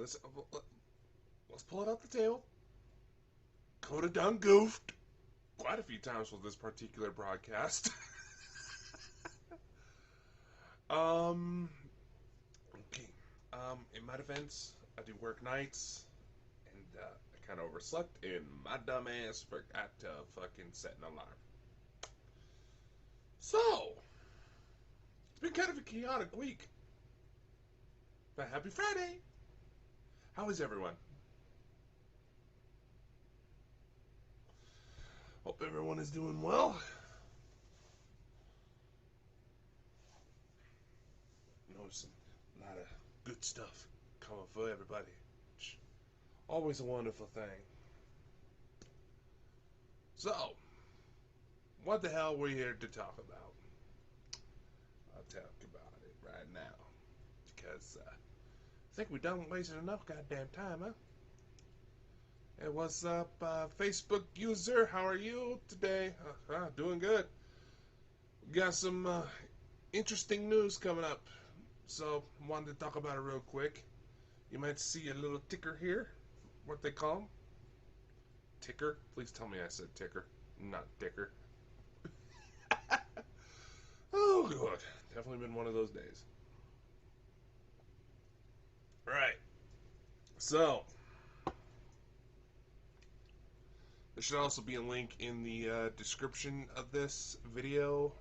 let's pull it off the table. Kota done goofed quite a few times with this particular broadcast. um, okay. In my defense, I do work nights, and I kind of overslept, and my dumb ass forgot to fucking set an alarm. So, it's been kind of a chaotic week. But happy Friday! How is everyone? Hope everyone is doing well. Noticing a lot of good stuff coming for everybody. Always a wonderful thing. So, what the hell are we here to talk about? I'll talk about it right now. Because I think we done wasted enough goddamn time, huh? Hey, what's up, Facebook user? How are you today? Doing good. We got some interesting news coming up, so wanted to talk about it real quick. You might see a little ticker here. What they call them? Ticker? Please tell me I said ticker, not dicker. Oh, good. Definitely been one of those days. Right. So, there should also be a link in the description of this video.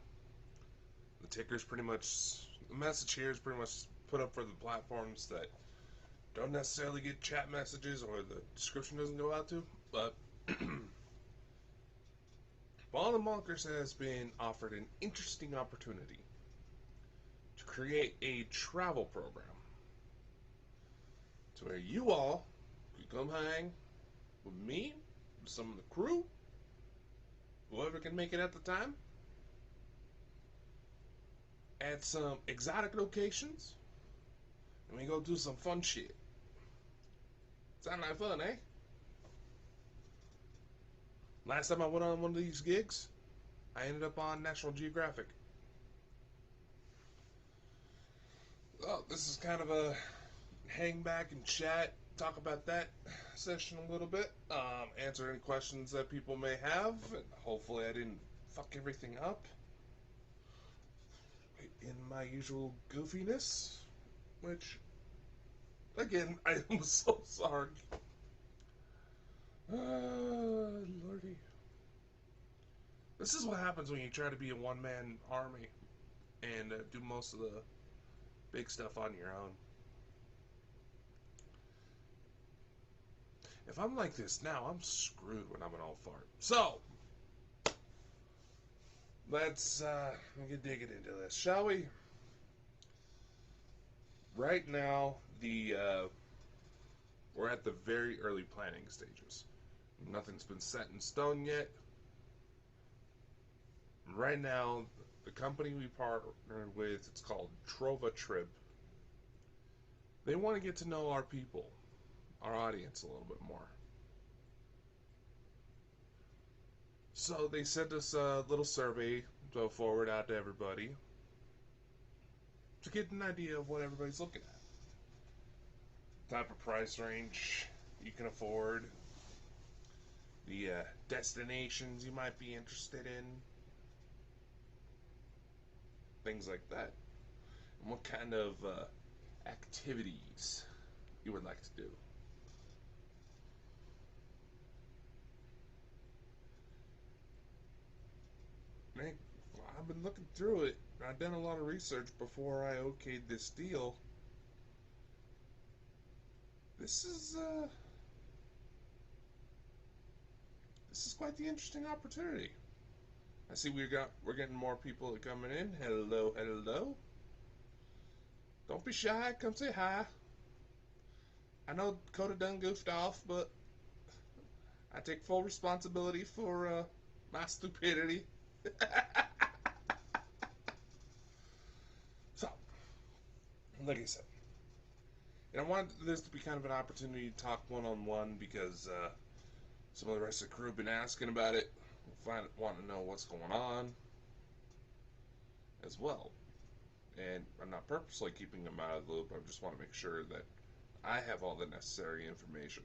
The ticker's pretty much, the message here is pretty much put up for the platforms that don't necessarily get chat messages or the description doesn't go out to, but Ball and Bonkers has been offered an interesting opportunity to create a travel program to where you all could come hang with me, with some of the crew, whoever can make it at the time, at some exotic locations, and we go do some fun shit. Sound like fun, eh? Last time I went on one of these gigs, I ended up on National Geographic. Well, this is kind of a hang back and chat, talk about that session a little bit, answer any questions that people may have, and hopefully I didn't fuck everything up in my usual goofiness, which, again, I am so sorry. Lordy. This is what happens when you try to be a one-man army and do most of the big stuff on your own. If I'm like this now, I'm screwed when I'm an old fart. So, let's get digging into this, shall we? Right now, we're at the very early planning stages. Nothing's been set in stone yet. Right now, the company we partnered with, it's called Trova Trip. They want to get to know our people, our audience, a little bit more. So they sent us a little survey to forward out to everybody to get an idea of what everybody's looking at. Type of price range you can afford, the destinations you might be interested in, things like that, and what kind of activities you would like to do. Man, I've been looking through it. I've done a lot of research before I okayed this deal. This is quite the interesting opportunity. I see we're getting more people coming in. Hello, hello. Don't be shy. Come say hi. I know Kota done goofed off, but I take full responsibility for my stupidity. So, like I said, and I wanted this to be kind of an opportunity to talk one-on-one because some of the rest of the crew have been asking about it, want to know what's going on as well. And I'm not purposely keeping them out of the loop. I just want to make sure that I have all the necessary information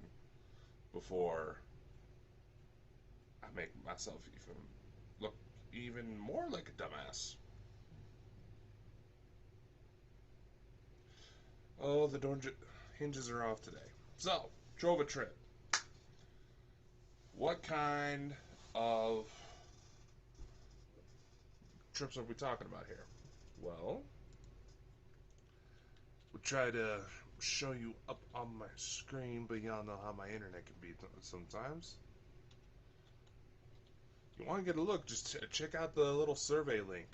before I make myself even look even more like a dumbass. Oh, the door hinges are off today. So, drove a trip. What kind of trips are we talking about here? Well, we'll try to show you up on my screen, but y'all know how my internet can be sometimes. You want to get a look, just check out the little survey link.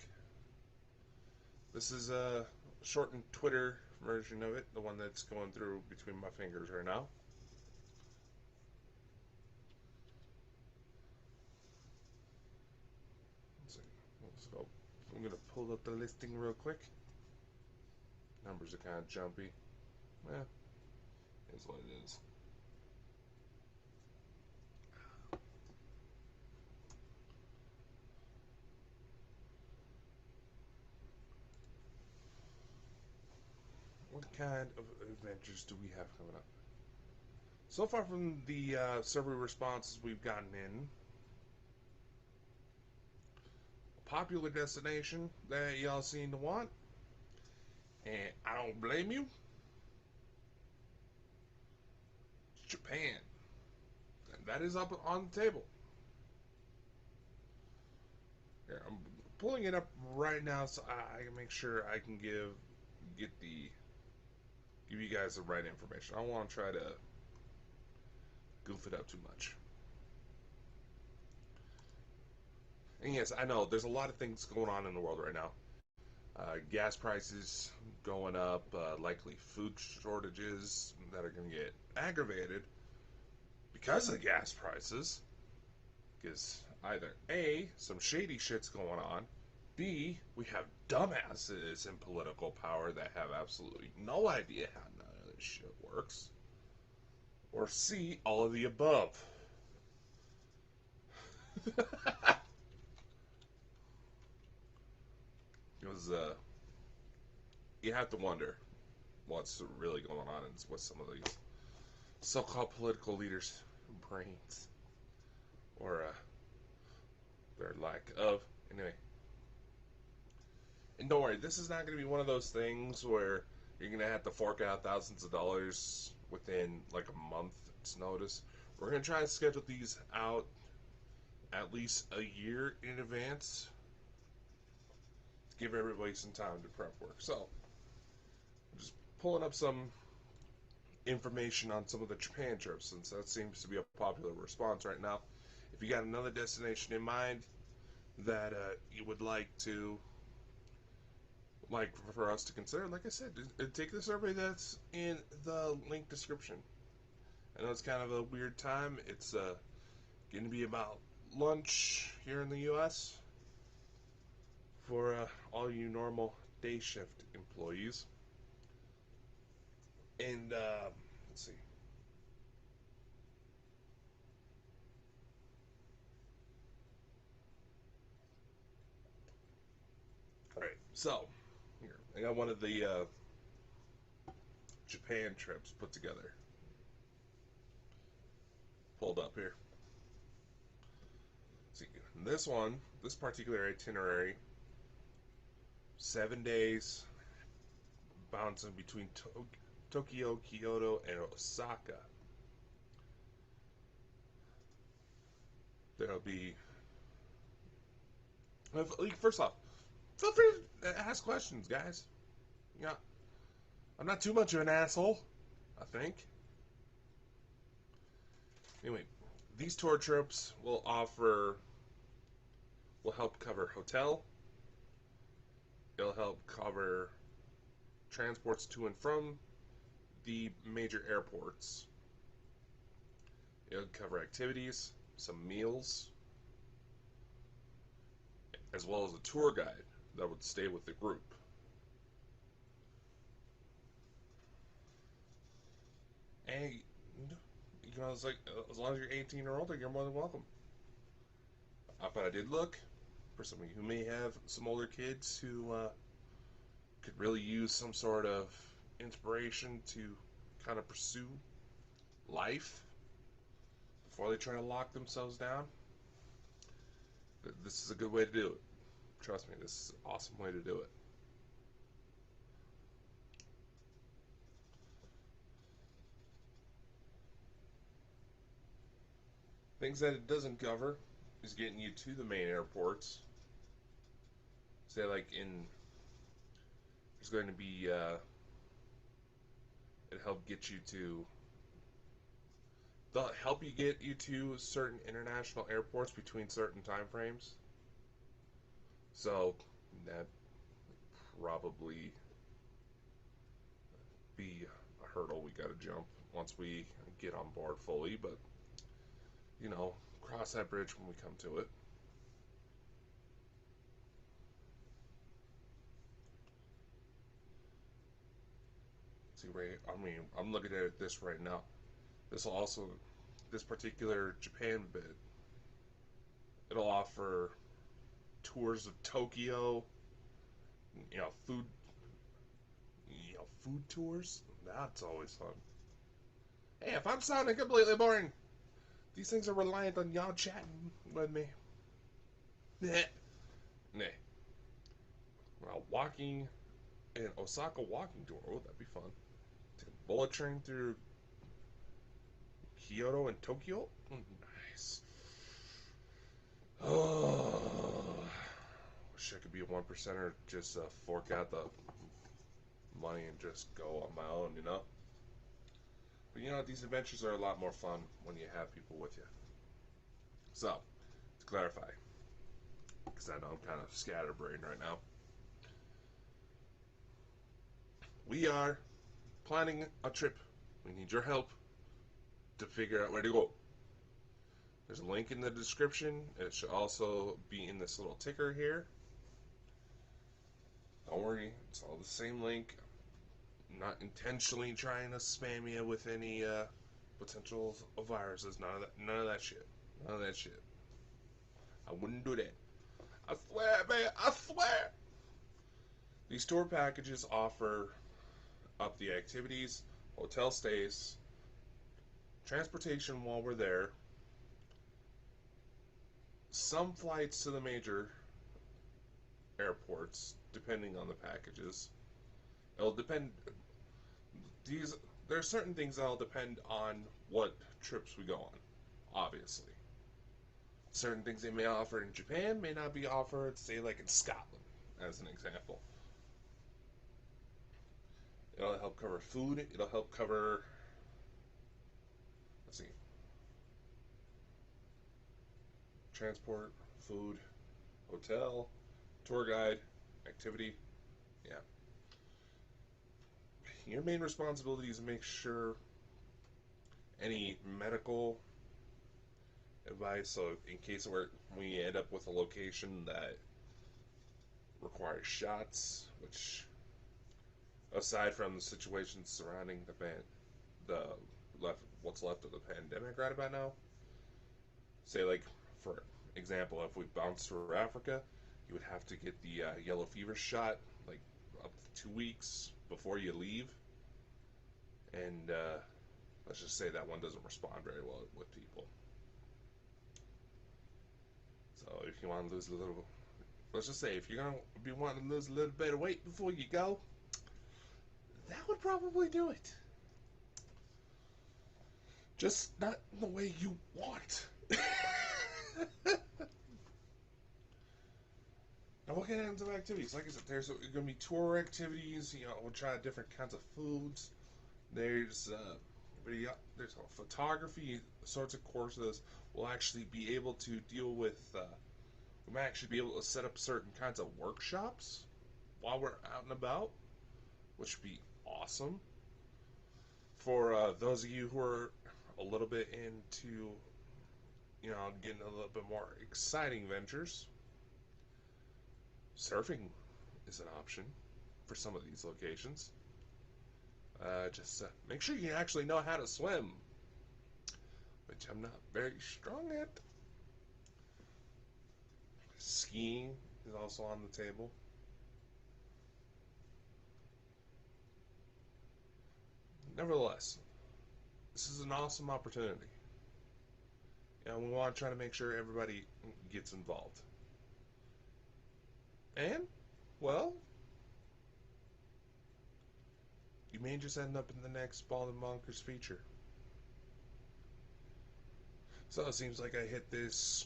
This is a shortened Twitter version of it, the one that's going through between my fingers right now. Let's see. Let's go. I'm going to pull up the listing real quick. Numbers are kind of jumpy. Eh, it's what it is. What kind of adventures do we have coming up? So far from the survey responses we've gotten in, a popular destination that y'all seem to want, and I don't blame you, it's Japan. And that is up on the table. Here, I'm pulling it up right now so I can make sure I can give you guys the right information. I don't want to try to goof it up too much. And yes, I know there's a lot of things going on in the world right now. Gas prices going up, likely food shortages that are going to get aggravated because of gas prices. Because either A, some shady shit's going on, B, we have dumbasses in political power that have absolutely no idea how none of this shit works, or C, all of the above. Because you have to wonder what's really going on and what some of these so-called political leaders' brains or their lack of. Anyway, and don't worry, this is not going to be one of those things where you're going to have to fork out thousands of dollars within like a month's notice. We're going to try to schedule these out at least a year in advance to give everybody some time to prep work. So, I'm just pulling up some information on some of the Japan trips since that seems to be a popular response right now. If you got another destination in mind that you would like for us to consider, like I said, take the survey that's in the link description. I know it's kind of a weird time. It's going to be about lunch here in the U.S. for all you normal day shift employees. And let's see. All right, so here I got one of the Japan trips put together, pulled up here. See, this particular itinerary, 7 days, bouncing between Tokyo, Kyoto, and Osaka. There'll be, first off, feel free to ask questions, guys. Yeah, I'm not too much of an asshole, I think. Anyway, these tour trips will help cover hotel. It'll help cover transports to and from the major airports. It'll cover activities, some meals, as well as a tour guide that would stay with the group. And it's like, as long as you're 18 or older, you're more than welcome. But I did look for somebody who may have some older kids who could really use some sort of inspiration to kind of pursue life before they try to lock themselves down, this is a good way to do it. Trust me, this is an awesome way to do it. Things that it doesn't cover is getting you to the main airports. Say, like, there's going to be, it help get you to, they'll help you get you to certain international airports between certain time frames. So, that probably be a hurdle we gotta jump once we get on board fully, but, cross that bridge when we come to it. See, I'm looking at this right now. This particular Japan bit, it'll offer tours of Tokyo, food, food tours. That's always fun. Hey, if I'm sounding completely boring, these things are reliant on y'all chatting with me. Nah. Well, walking an Osaka walking tour. Oh, that'd be fun. Take a bullet train through Kyoto and Tokyo. Nice. Oh, wish I could be a 1%er. Just fork out the money and just go on my own. But these adventures are a lot more fun when you have people with you. So, to clarify, because I know I'm kind of scatterbrained right now, we are planning a trip. We need your help to figure out where to go. There's a link in the description. It should also be in this little ticker here. Don't worry, it's all the same link. I'm not intentionally trying to spam you with any potential viruses. None of that shit. None of that shit. I wouldn't do that. I swear, man. I swear. These tour packages offer up the activities, hotel stays, transportation while we're there, some flights to the major airports, depending on the packages. It'll depend. There are certain things that'll depend on what trips we go on, obviously. Certain things they may offer in Japan may not be offered, say, like in Scotland, as an example. It'll help cover food. It'll help cover, let's see, transport, food, hotel, tour guide, activity. Yeah. Your main responsibility is to make sure any medical advice, so in case we end up with a location that requires shots, which, aside from the situations surrounding what's left of the pandemic right about now, say, like, for example, if we bounce through Africa, you would have to get the yellow fever shot, like, up to 2 weeks before you leave. And let's just say that one doesn't respond very well with people. So if you want to lose a little, let's just say if you're going to be wanting to lose a little bit of weight before you go, that would probably do it. Just not the way you want. Now, we'll get into activities. Like I said, there's going to be tour activities. We'll try different kinds of foods. There's photography sorts of courses. We'll actually be able to deal with. We might actually be able to set up certain kinds of workshops while we're out and about, which would be awesome. For those of you who are a little bit into, getting a little bit more exciting ventures, surfing is an option for some of these locations. Just make sure you actually know how to swim, which I'm not very strong at. Skiing is also on the table. nevertheless, this is an awesome opportunity. And we want to try to make sure everybody gets involved. And, well, you may just end up in the next Bald and Bonkers feature. So it seems like I hit this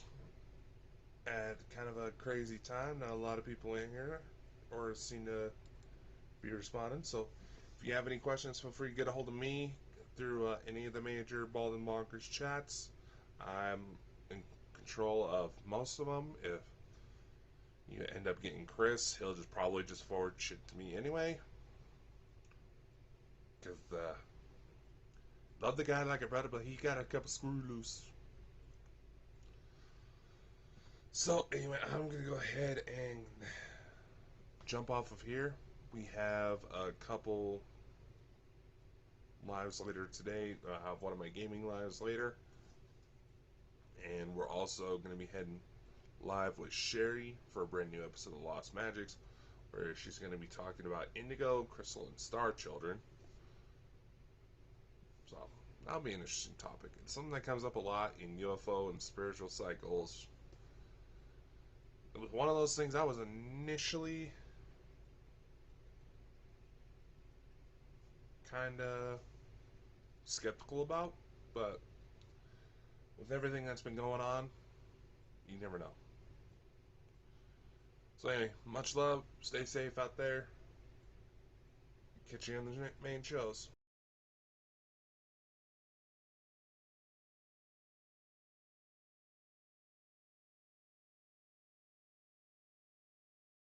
at kind of a crazy time. Not a lot of people in here or seem to be responding. So if you have any questions, feel free to get a hold of me through any of the major Bald and Bonkers chats. I'm in control of most of them. If you end up getting Chris, he'll probably just forward shit to me anyway. Because love the guy like a brother, but he got a couple screw loose. So anyway, I'm gonna go ahead and jump off of here. We have a couple lives later today. I have one of my gaming lives later, and we're also going to be heading live with Sherry for a brand new episode of Lost Magics, where she's going to be talking about Indigo, Crystal, and Star Children. So that'll be an interesting topic. It's something that comes up a lot in UFO and spiritual cycles. It was one of those things I was initially kind of skeptical about, but with everything that's been going on, you never know. So anyway, much love, stay safe out there, catch you on the main shows.